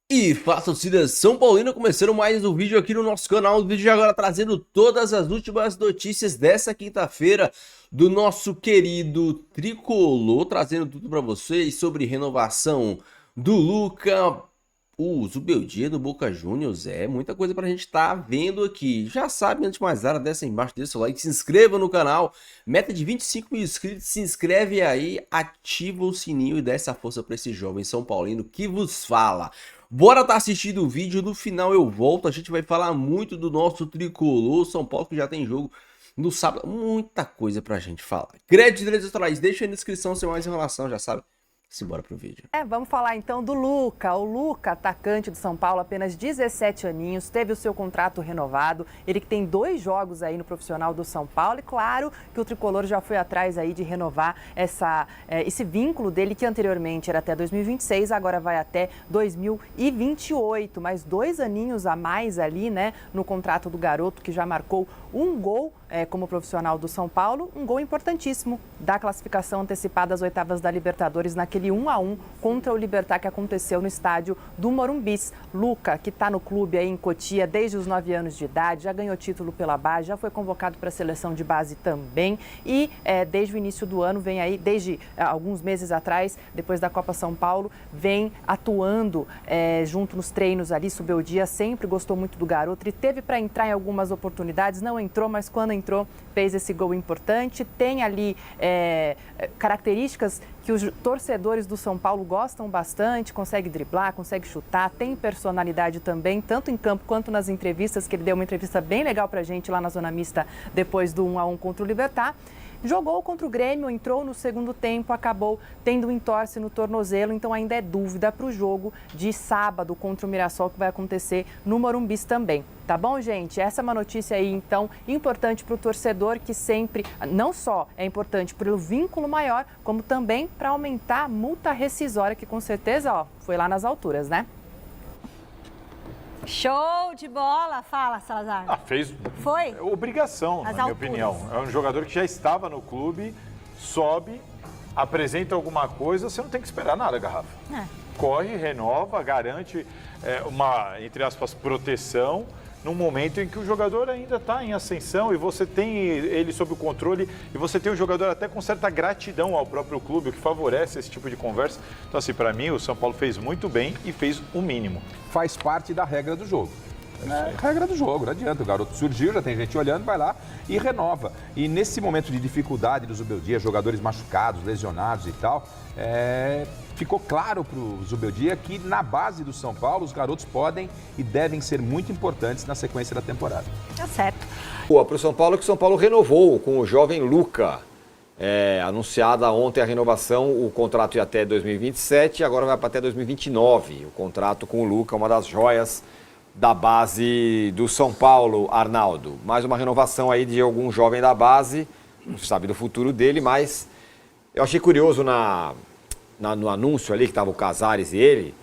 E fala, torcida São Paulino, começando mais um vídeo aqui no nosso canal. O vídeo de agora trazendo todas as últimas notícias dessa quinta-feira do nosso querido Tricolor, trazendo tudo para vocês sobre renovação do Luca, o Zubeldia do Boca Juniors. Muita coisa pra gente estar vendo aqui. Já sabe, antes de mais nada, desce aí embaixo, deixa o like, se inscreva no canal. Meta de 25 mil inscritos, se inscreve aí, ativa o sininho e dá essa força para esse jovem São Paulino que vos fala. Bora estar assistindo o vídeo, no final eu volto, a gente vai falar muito do nosso Tricolor, São Paulo que já tem jogo no sábado, muita coisa pra gente falar. Créditos e direitos autorais, deixa aí na descrição sem mais enrolação, já sabe. Simbora pro vídeo. Vamos falar então do Luca. O Luca, atacante do São Paulo, apenas 17 aninhos, teve o seu contrato renovado. Ele que tem 2 jogos aí no profissional do São Paulo. E claro que o Tricolor já foi atrás aí de renovar esse vínculo dele, que anteriormente era até 2026, agora vai até 2028. Mais 2 aninhos a mais ali, né, no contrato do garoto, que já marcou um gol como profissional do São Paulo, um gol importantíssimo da classificação antecipada às oitavas da Libertadores, naquele 1-1 contra o Libertad que aconteceu no estádio do Morumbis. Luca, que está no clube aí em Cotia desde os 9 anos de idade, já ganhou título pela base, já foi convocado para a seleção de base também e desde o início do ano vem aí, desde alguns meses atrás, depois da Copa São Paulo, vem atuando junto nos treinos ali, Zubeldia sempre gostou muito do garoto, ele teve para entrar em algumas oportunidades, não entrou, mas quando entrou, fez esse gol importante. Tem ali características que os torcedores do São Paulo gostam bastante, consegue driblar, consegue chutar, tem personalidade também, tanto em campo quanto nas entrevistas, que ele deu uma entrevista bem legal pra gente lá na Zona Mista, depois do 1-1 contra o Libertad. Jogou contra o Grêmio, entrou no segundo tempo, acabou tendo um entorse no tornozelo, então ainda é dúvida para o jogo de sábado contra o Mirassol, que vai acontecer no Morumbis também. Tá bom, gente? Essa é uma notícia aí, então, importante para o torcedor, que sempre, não só é importante pelo vínculo maior, como também para aumentar a multa rescisória, que com certeza, foi lá nas alturas, né? Show de bola! Fala, Salazar. Fez Foi? Obrigação, na minha opinião. É um jogador que já estava no clube, sobe, apresenta alguma coisa, você não tem que esperar nada, Garrafa. Corre, renova, garante uma, entre aspas, proteção num momento em que o jogador ainda está em ascensão e você tem ele sob o controle e você tem o jogador até com certa gratidão ao próprio clube, o que favorece esse tipo de conversa. Então, assim, para mim, o São Paulo fez muito bem e fez o mínimo. Faz parte da regra do jogo. Regra do jogo, não adianta. O garoto surgiu, já tem gente olhando, vai lá e renova. E nesse momento de dificuldade do Zubeldia, jogadores machucados, lesionados e tal, ficou claro para o Zubeldia que na base do São Paulo os garotos podem e devem ser muito importantes na sequência da temporada. Tá certo. Para o São Paulo, que o São Paulo renovou com o jovem Luca. Anunciada ontem a renovação, o contrato ia até 2027 e agora vai para até 2029. O contrato com o Luca, uma das joias da base do São Paulo, Arnaldo. Mais uma renovação aí de algum jovem da base, não se sabe do futuro dele, mas eu achei curioso no anúncio ali, que estava o Casares e ele.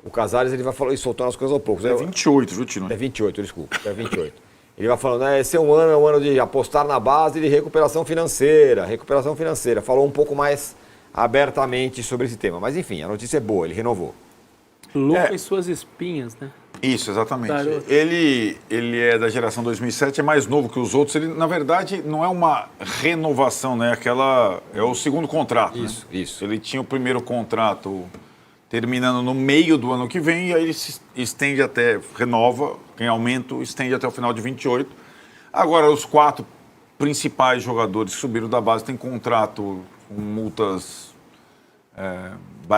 O Casares, ele vai falar, ele soltou as coisas aos poucos. É 28, viu, Tino? É 28, desculpa, é 28. Ele vai falando, esse é um ano de apostar na base de recuperação financeira. Falou um pouco mais abertamente sobre esse tema. Mas enfim, a notícia é boa, ele renovou. Luca e suas espinhas, né? Isso, exatamente. Garoto. Ele é da geração 2007, é mais novo que os outros. Ele, na verdade, não é uma renovação, né? É o segundo contrato. Isso. Ele tinha o primeiro contrato terminando no meio do ano que vem, e aí ele se estende renova, em aumento, estende até o final de 28. Agora, os 4 principais jogadores que subiram da base têm contrato com multas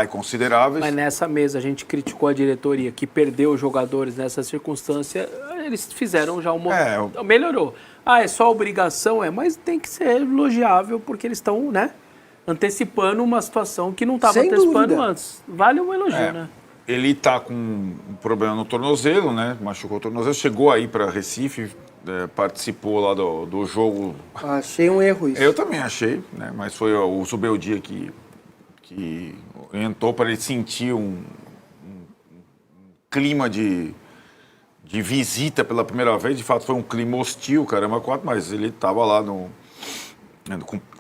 consideráveis. Mas nessa mesa a gente criticou a diretoria que perdeu os jogadores nessa circunstância, eles fizeram já melhorou. É só obrigação, mas tem que ser elogiável porque eles estão, né, antecipando uma situação que não estava antecipando antes. Vale um elogio, né? Ele está com um problema no tornozelo, né? Machucou o tornozelo, chegou aí para Recife, participou lá do jogo. Achei um erro isso. Eu também achei, né? Mas foi o Zubeldia que orientou para ele sentir um clima de visita pela primeira vez. De fato, foi um clima hostil, caramba, mas ele estava lá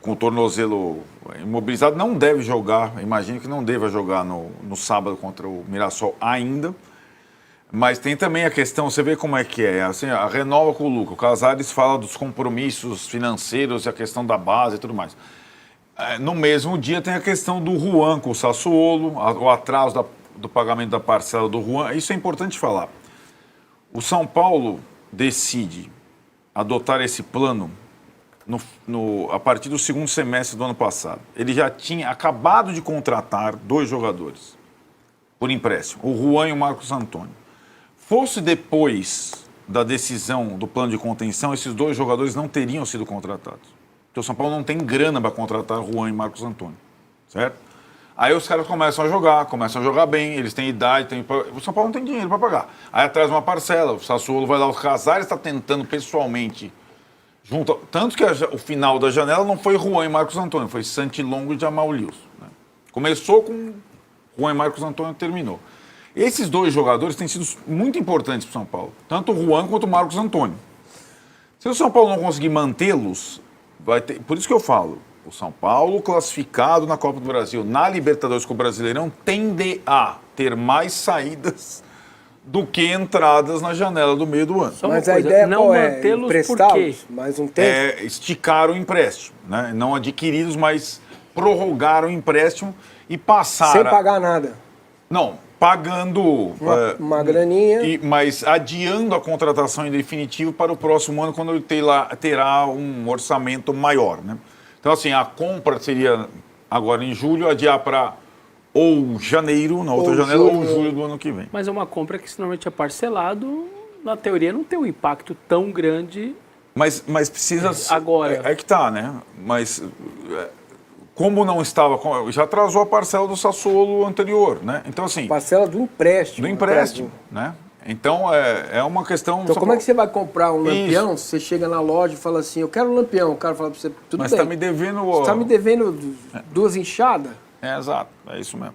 com o tornozelo imobilizado, não deve jogar, imagino que não deva jogar no sábado contra o Mirassol ainda. Mas tem também a questão, você vê como é que é, assim, a renova com o Luca. O Casares fala dos compromissos financeiros e a questão da base e tudo mais. No mesmo dia tem a questão do Juan com o Sassuolo, o atraso do pagamento da parcela do Juan. Isso é importante falar. O São Paulo decide adotar esse plano a partir do segundo semestre do ano passado. Ele já tinha acabado de contratar 2 jogadores por empréstimo, o Juan e o Marcos Antônio. Fosse depois da decisão do plano de contenção, esses 2 jogadores não teriam sido contratados. Porque o São Paulo não tem grana para contratar Juan e Marcos Antônio, certo? Aí os caras começam a jogar bem, eles têm idade, o São Paulo não tem dinheiro para pagar. Aí atrás uma parcela, o Sassuolo vai lá, o Casares está tentando pessoalmente, tanto que o final da janela não foi Juan e Marcos Antônio, foi Santilongo e Jamal Lewis. Né? Começou com Juan e Marcos Antônio, terminou. Esses 2 jogadores têm sido muito importantes para o São Paulo, tanto o Juan quanto o Marcos Antônio. Se o São Paulo não conseguir mantê-los, vai ter. Por isso que eu falo, o São Paulo classificado na Copa do Brasil, na Libertadores com o Brasileirão, tende a ter mais saídas do que entradas na janela do meio do ano. Mas a ideia não mantê-los por quê? Mais um tempo? Esticar o empréstimo, né? Não adquiridos, mas prorrogar o empréstimo e passar... Sem pagar nada. Não, pagando... Uma graninha. Mas adiando a contratação em definitivo para o próximo ano, quando ele terá um orçamento maior, né? Então, assim, a compra seria agora em julho, adiar para ou janeiro, na outra janela, ou julho do ano que vem. Mas é uma compra que, se normalmente é parcelado, na teoria não tem um impacto tão grande. Mas precisa... Agora. É que tá, né? Mas... Como não estava... Já atrasou a parcela do Sassuolo anterior, né? Então, assim... Parcela do empréstimo. Do empréstimo, né? Então, é uma questão... Então, como é que você vai comprar um lampião? Você chega na loja e fala assim, eu quero um lampião. O cara fala pra você, tudo Mas bem. está me devendo... Você está me devendo 2 enxadas? Exato. É isso mesmo.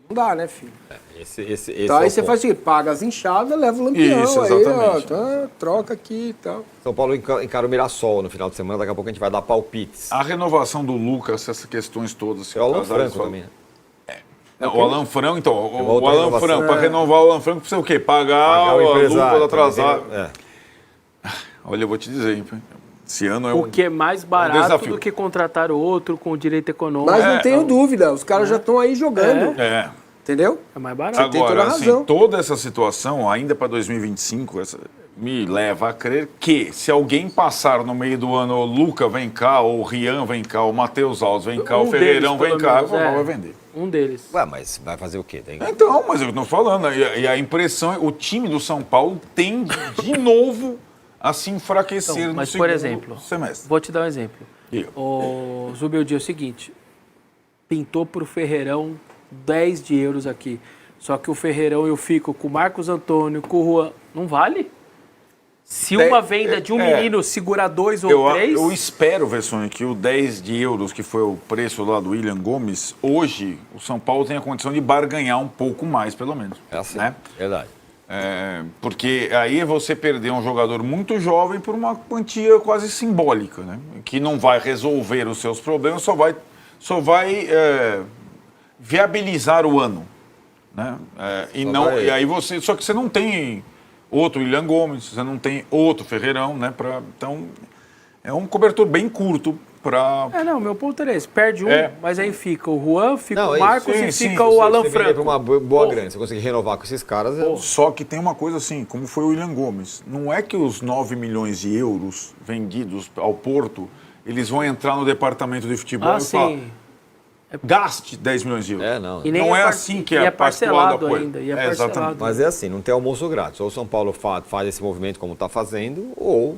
Não dá, né, filho? Esse então, aí você faz o seguinte, paga as enxadas, leva o lampião. Isso, exatamente. Aí, ó, troca aqui e tal. São Paulo encara o Mirassol no final de semana, daqui a pouco a gente vai dar palpites. A renovação do Lucas, essas questões todas... É o Alan Franco também, né? O Alan Franco, então, o Alan Franco, para renovar o Alan Franco, precisa o quê? Pagar o lucro atrasado. Olha, eu vou te dizer, hein? Esse ano é Porque é mais barato do que contratar outro com direito econômico. Mas não tenho dúvida, os caras já estão aí jogando. Entendeu? É mais barato. Agora, assim, toda essa situação, ainda para 2025, me leva a crer que se alguém passar no meio do ano, o Luca vem cá, ou o Rian vem cá, o Matheus Alves vem cá, o Ferreirão vem cá, o São Paulo vai vender. Um deles. Ué, mas vai fazer o quê? Então, mas eu estou falando, e a impressão é o time do São Paulo tende de novo a se enfraquecer então, mas, no segundo por exemplo, semestre. Vou te dar um exemplo. O Zubeldia é o seguinte, pintou para o Ferreirão 10 de euros aqui. Só que o Ferreirão eu fico com o Marcos Antônio, com o Juan. Não vale? Se uma venda de um menino segura 2 ou 3... Eu espero, Vessone, que o 10 de euros, que foi o preço lá do William Gomes, hoje o São Paulo tem a condição de barganhar um pouco mais, pelo menos. É assim, né? Verdade. Porque aí você perder um jogador muito jovem por uma quantia quase simbólica, né? Que não vai resolver os seus problemas, só vai viabilizar o ano, né? E aí só que você não tem outro William Gomes, você não tem outro Ferreirão, né? Então é um cobertor bem curto para... não, meu ponto é esse. Perde um, mas aí fica o Juan, fica o Marcos e fica o Alan Franco. Franco. Uma boa grana, você conseguir renovar com esses caras... Só que tem uma coisa assim, como foi o William Gomes, não é que os 9 milhões de euros vendidos ao Porto, eles vão entrar no departamento de futebol e falar, gaste 10 milhões de euros. Não. E nem não é assim que é parcelado ainda. E parcelado. Exatamente. Mas é assim, não tem almoço grátis. Ou o São Paulo faz esse movimento como está fazendo, ou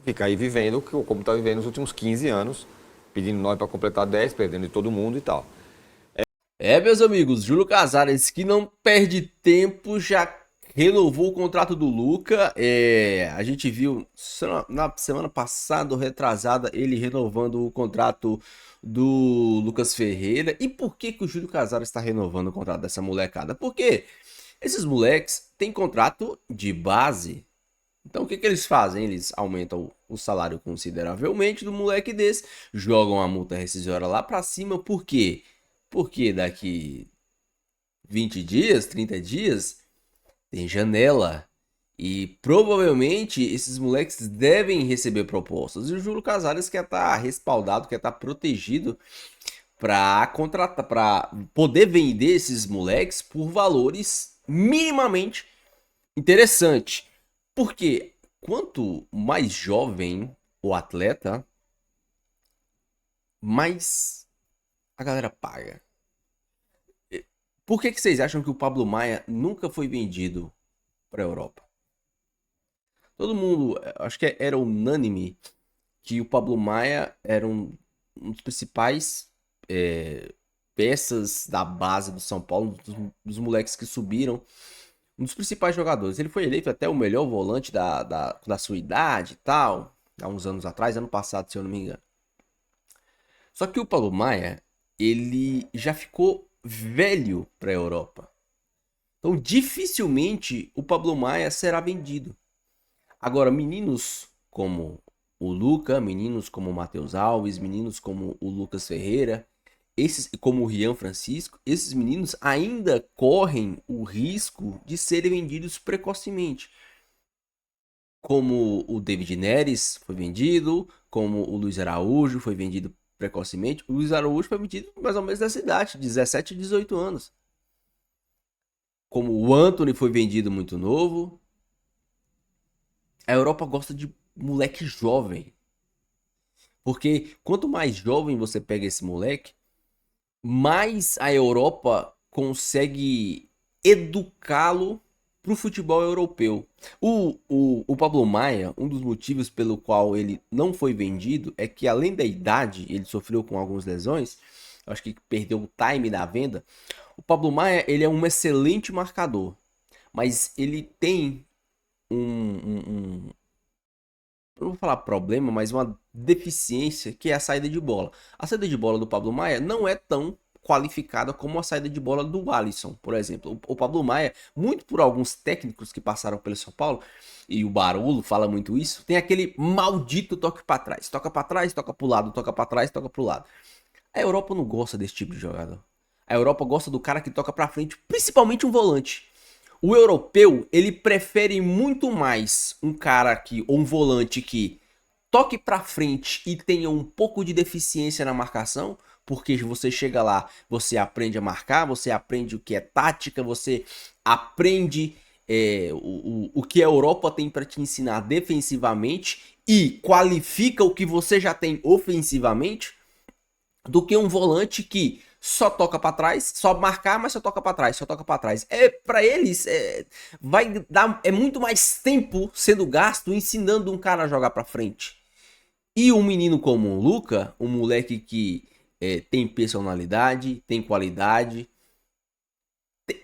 fica aí vivendo como está vivendo nos últimos 15 anos, pedindo 9 para completar 10, perdendo de todo mundo e tal. Meus amigos, Júlio Casares, que não perde tempo, já renovou o contrato do Luca. A gente viu na semana passada, retrasada, ele renovando o contrato do Lucas Ferreira. E por que o Júlio Casares está renovando o contrato dessa molecada? Porque esses moleques têm contrato de base. Então o que eles fazem? Eles aumentam o salário consideravelmente do moleque desse, jogam a multa rescisória lá pra cima. Por quê? Porque daqui 20 dias, 30 dias, tem janela. E provavelmente esses moleques devem receber propostas. E o Júlio Casares quer estar respaldado, quer estar protegido para contratar, para poder vender esses moleques por valores minimamente interessantes. Porque quanto mais jovem o atleta, mais a galera paga. Por que vocês acham que o Pablo Maia nunca foi vendido para a Europa? Todo mundo, acho que era unânime que o Pablo Maia era um dos principais peças da base do São Paulo, dos moleques que subiram, um dos principais jogadores. Ele foi eleito até o melhor volante da sua idade e tal, há uns anos atrás, ano passado, se eu não me engano. Só que o Pablo Maia, ele já ficou velho para a Europa. Então, dificilmente o Pablo Maia será vendido. Agora, meninos como o Luca, meninos como o Matheus Alves, meninos como o Lucas Ferreira, como o Rian Francisco, esses meninos ainda correm o risco de serem vendidos precocemente. Como o David Neres foi vendido, como o Luiz Araújo foi vendido precocemente. O Luiz Araújo foi vendido mais ou menos dessa idade, 17 e 18 anos. Como o Antony foi vendido muito novo. A Europa gosta de moleque jovem. Porque quanto mais jovem você pega esse moleque, mais a Europa consegue educá-lo para o futebol europeu. O Pablo Maia, um dos motivos pelo qual ele não foi vendido é que, além da idade, ele sofreu com algumas lesões, acho que perdeu o time da venda. O Pablo Maia, ele é um excelente marcador, mas ele tem não vou falar problema, mas uma deficiência, que é a saída de bola. A saída de bola do Pablo Maia não é tão qualificada como a saída de bola do Alisson, por exemplo. O Pablo Maia, muito por alguns técnicos que passaram pelo São Paulo, e o Barolo fala muito isso, tem aquele maldito toque para trás. Toca para trás, toca pro lado, toca para trás, toca pro lado. A Europa não gosta desse tipo de jogador. A Europa gosta do cara que toca para frente, principalmente um volante. O europeu, ele prefere muito mais um cara ou um volante que toque pra frente e tenha um pouco de deficiência na marcação, porque você chega lá, você aprende a marcar, você aprende o que é tática, você aprende o que a Europa tem para te ensinar defensivamente e qualifica o que você já tem ofensivamente, do que um volante que só toca para trás, só marcar, mas só toca para trás, só toca para trás. Para eles vai dar muito mais tempo sendo gasto ensinando um cara a jogar para frente. E um menino como o Luca, um moleque que tem personalidade, tem qualidade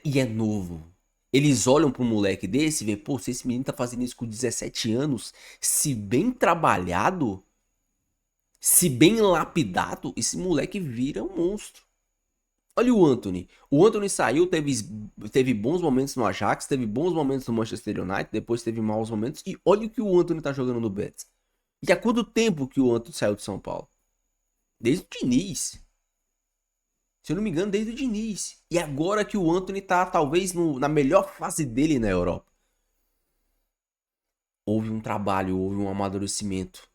e é novo. Eles olham para um moleque desse e veem, pô, se esse menino tá fazendo isso com 17 anos, se bem trabalhado, se bem lapidado, esse moleque vira um monstro. Olha o Antony. O Antony saiu, teve bons momentos no Ajax, teve bons momentos no Manchester United, depois teve maus momentos. E olha o que o Antony tá jogando no Betis. E há quanto tempo que o Antony saiu de São Paulo? Desde o Diniz. Se eu não me engano, desde o Diniz. E agora que o Antony tá talvez na melhor fase dele na Europa. Houve um trabalho, houve um amadurecimento.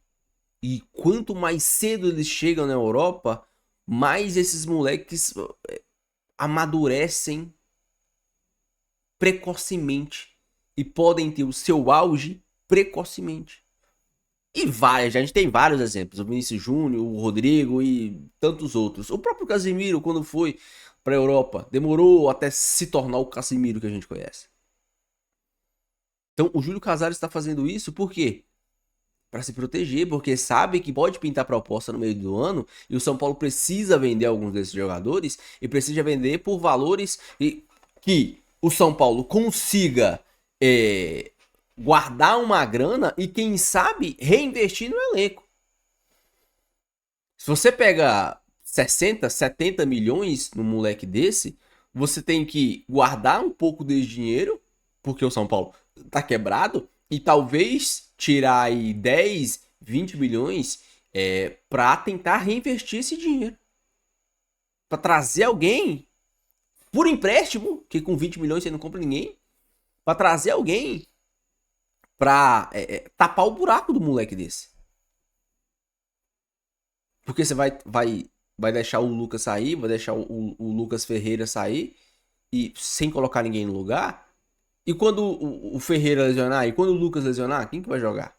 E quanto mais cedo eles chegam na Europa, mais esses moleques amadurecem precocemente e podem ter o seu auge precocemente. E a gente tem vários exemplos, o Vinícius Júnior, o Rodrigo e tantos outros. O próprio Casemiro, quando foi para a Europa, demorou até se tornar o Casemiro que a gente conhece. Então o Júlio Casares está fazendo isso por quê? Para se proteger, porque sabe que pode pintar proposta no meio do ano e o São Paulo precisa vender alguns desses jogadores e precisa vender por valores que o São Paulo consiga guardar uma grana e, quem sabe, reinvestir no elenco. Se você pega 60, 70 milhões num moleque desse, você tem que guardar um pouco desse dinheiro, porque o São Paulo tá quebrado, e talvez tirar aí 10, 20 milhões para tentar reinvestir esse dinheiro. Para trazer alguém por empréstimo, que com 20 milhões você não compra ninguém. Para trazer alguém para tapar o buraco do moleque desse. Porque você vai deixar o Lucas sair, vai deixar o Lucas Ferreira sair e sem colocar ninguém no lugar. E quando o Ferreira lesionar e quando o Lucas lesionar, quem que vai jogar?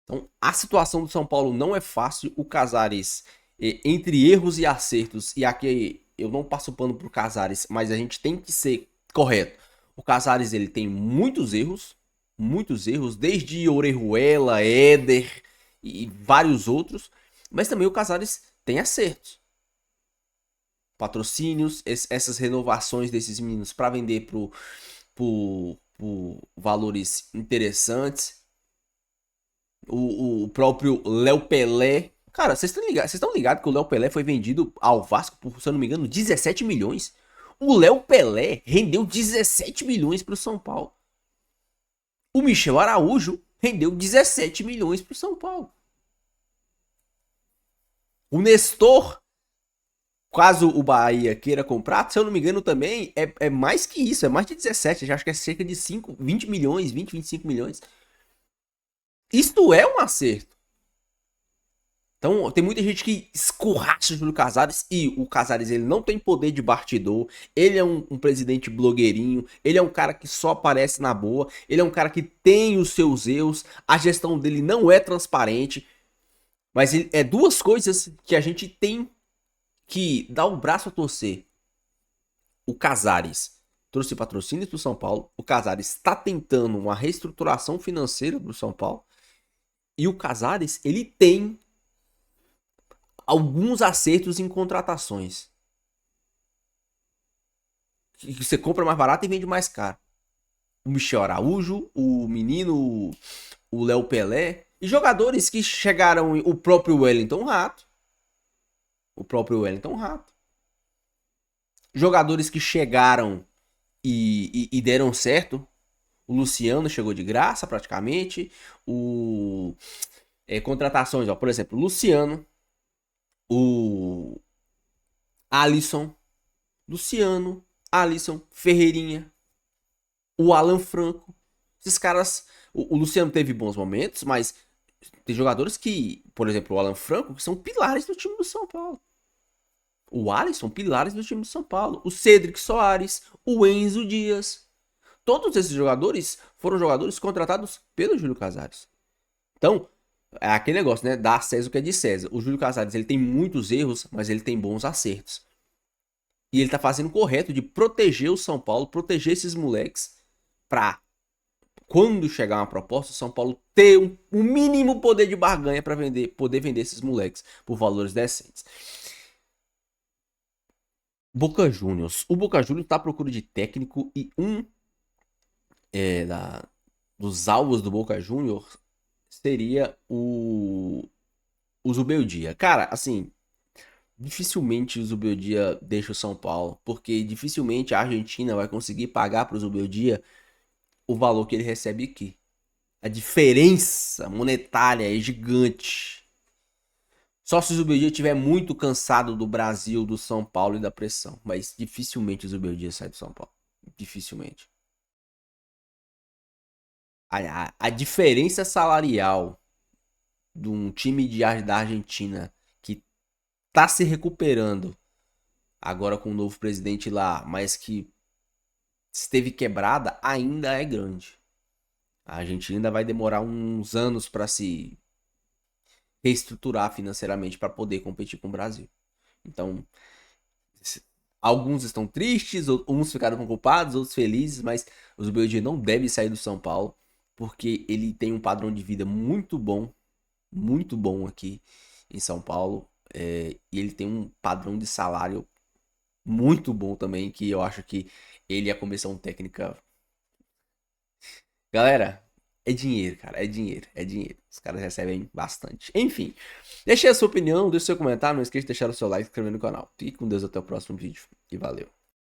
Então, a situação do São Paulo não é fácil. O Casares, entre erros e acertos, e aqui eu não passo pano pro Casares, mas a gente tem que ser correto. O Casares, ele tem muitos erros, desde Orejuela, Éder e vários outros, mas também o Casares tem acertos. Patrocínios, essas renovações desses meninos para vender por valores interessantes. O próprio Léo Pelé. Cara, vocês estão ligados que o Léo Pelé foi vendido ao Vasco por, se eu não me engano, 17 milhões? O Léo Pelé rendeu 17 milhões para o São Paulo. O Michel Araújo rendeu 17 milhões para o São Paulo. O Nestor, caso o Bahia queira comprar, se eu não me engano também, é mais que isso, é mais de 17, já acho que é cerca de 20 milhões, 25 milhões. Isto é um acerto. Então, tem muita gente que escorracha o Júlio Casares, e o Casares, ele não tem poder de bastidor, ele é um presidente blogueirinho, ele é um cara que só aparece na boa, ele é um cara que tem os seus erros, a gestão dele não é transparente, mas é duas coisas que a gente tem que dar o braço a torcer. O Casares trouxe patrocínio pro São Paulo, o Casares está tentando uma reestruturação financeira pro São Paulo, e o Casares, ele tem alguns acertos em contratações. Que você compra mais barato e vende mais caro. O Michel Araújo, o menino, o Léo Pelé, e jogadores que chegaram, o próprio Wellington Rato. Jogadores que chegaram e deram certo. O Luciano chegou de graça praticamente. Contratações, ó, por exemplo, o Luciano, o Alisson, Ferreirinha, o Alan Franco. Esses caras, o Luciano teve bons momentos, mas tem jogadores que, por exemplo, o Alan Franco, que são pilares do time do São Paulo. O Alisson, pilares do time do São Paulo. O Cedric Soares, o Enzo Dias. Todos esses jogadores foram jogadores contratados pelo Júlio Casares. Então, é aquele negócio, né? Dá a César o que é de César. O Júlio Casares, ele tem muitos erros, mas ele tem bons acertos. E ele tá fazendo o correto de proteger o São Paulo, proteger esses moleques, pra quando chegar uma proposta, o São Paulo ter um mínimo poder de barganha para poder vender esses moleques por valores decentes. Boca Juniors. O Boca Juniors tá à procura de técnico e dos alvos do Boca Juniors seria o Zubeldia. Cara, assim, dificilmente o Zubeldia deixa o São Paulo, porque dificilmente a Argentina vai conseguir pagar para o Zubeldia o valor que ele recebe aqui. A diferença monetária é gigante. Só se o Zubeldia estiver muito cansado do Brasil, do São Paulo e da pressão. Mas dificilmente o Zubeldia sai do São Paulo. Dificilmente. A diferença salarial de um time da Argentina que tá se recuperando agora com o novo presidente lá, mas que esteve quebrada, ainda é grande. A Argentina ainda vai demorar uns anos para se reestruturar financeiramente para poder competir com o Brasil. Então, alguns estão tristes, uns ficaram culpados, outros felizes, mas o Zubeldia não deve sair do São Paulo, porque ele tem um padrão de vida muito bom aqui em São Paulo, e ele tem um padrão de salário muito bom também, que eu acho que ele e a comissão técnica... Galera, é dinheiro, cara, é dinheiro. Os caras recebem bastante. Enfim, deixe a sua opinião, deixe seu comentário, não esqueça de deixar o seu like e se inscrever no canal. Fique com Deus, até o próximo vídeo e valeu.